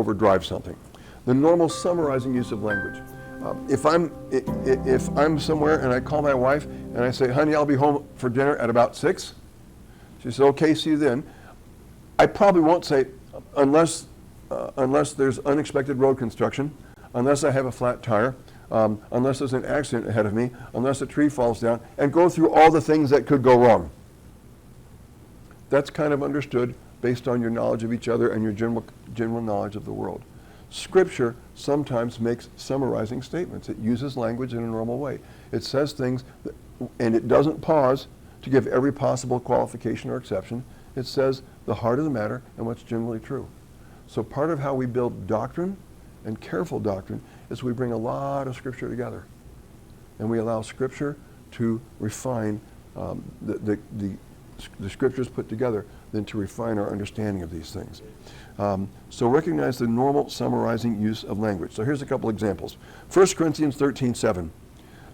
overdrive something. The normal summarizing use of language. If I'm somewhere and I call my wife and I say, honey, I'll be home for dinner at about 6. She says, okay, see you then. I probably won't say, unless there's unexpected road construction, unless I have a flat tire, unless there's an accident ahead of me, unless a tree falls down, and go through all the things that could go wrong. That's kind of understood based on your knowledge of each other and your general knowledge of the world. Scripture sometimes makes summarizing statements. It uses language in a normal way. It says things, and it doesn't pause to give every possible qualification or exception. It says the heart of the matter and what's generally true. So part of how we build doctrine, and careful doctrine, is we bring a lot of Scripture together. And we allow Scripture to refine the Scriptures put together, then to refine our understanding of these things. So recognize the normal summarizing use of language. So here's a couple examples. 1 Corinthians 13:7.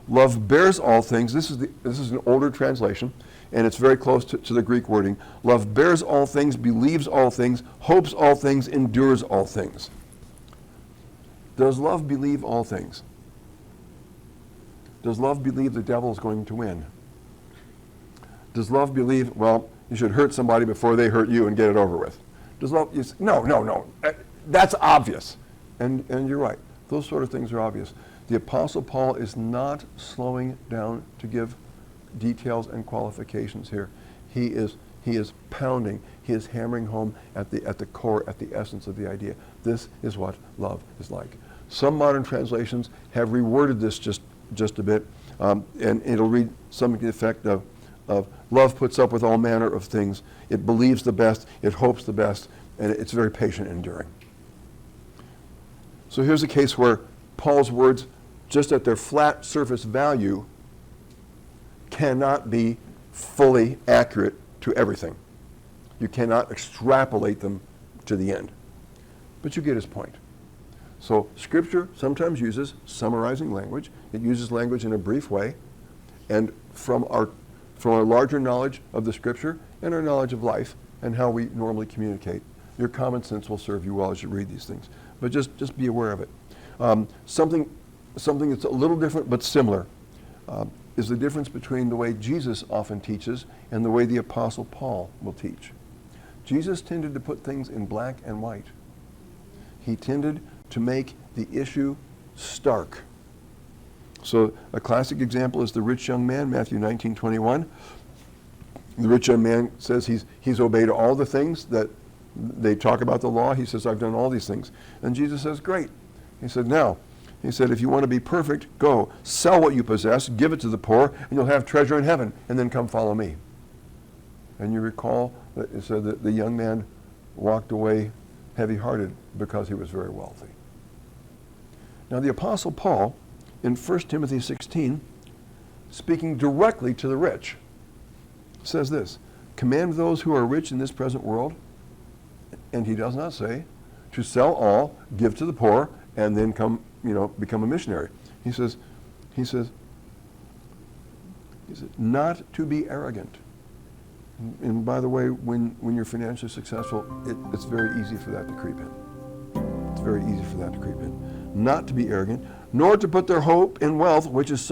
Love bears all things. This is an older translation, and it's very close to the Greek wording. Love bears all things, believes all things, hopes all things, endures all things. Does love believe all things? Does love believe the devil is going to win? Does love believe, well, you should hurt somebody before they hurt you and get it over with? Does love, no. That's obvious. And you're right. Those sort of things are obvious. The Apostle Paul is not slowing down to give details and qualifications here. He is pounding, he is hammering home at the core, at the essence of the idea. This is what love is like. Some modern translations have reworded this just a bit, and it'll read something to the effect of love puts up with all manner of things. It believes the best, it hopes the best, and it's very patient and enduring. So here's a case where Paul's words, just at their flat surface value, cannot be fully accurate to everything. You cannot extrapolate them to the end. But you get his point. So Scripture sometimes uses summarizing language. It uses language in a brief way. And from our larger knowledge of the Scripture and our knowledge of life and how we normally communicate, your common sense will serve you well as you read these things. But just be aware of it. Something that's a little different but similar is the difference between the way Jesus often teaches and the way the Apostle Paul will teach. Jesus tended to put things in black and white. He tended to make the issue stark. So a classic example is the rich young man, Matthew 19:21. The rich young man says he's obeyed all the things that they talk about the law. He says, I've done all these things. And Jesus says, great. He said, now, if you want to be perfect, go, sell what you possess, give it to the poor, and you'll have treasure in heaven, and then come follow me. And you recall that it said that the young man walked away heavy-hearted because he was very wealthy. Now the Apostle Paul, in 1 Timothy 16, speaking directly to the rich, says this, command those who are rich in this present world, and he does not say, to sell all, give to the poor, and then come, become a missionary. He says, not to be arrogant. And by the way, when you're financially successful, it's very easy for that to creep in. It's very easy for that to creep in. Not to be arrogant, nor to put their hope in wealth, which is so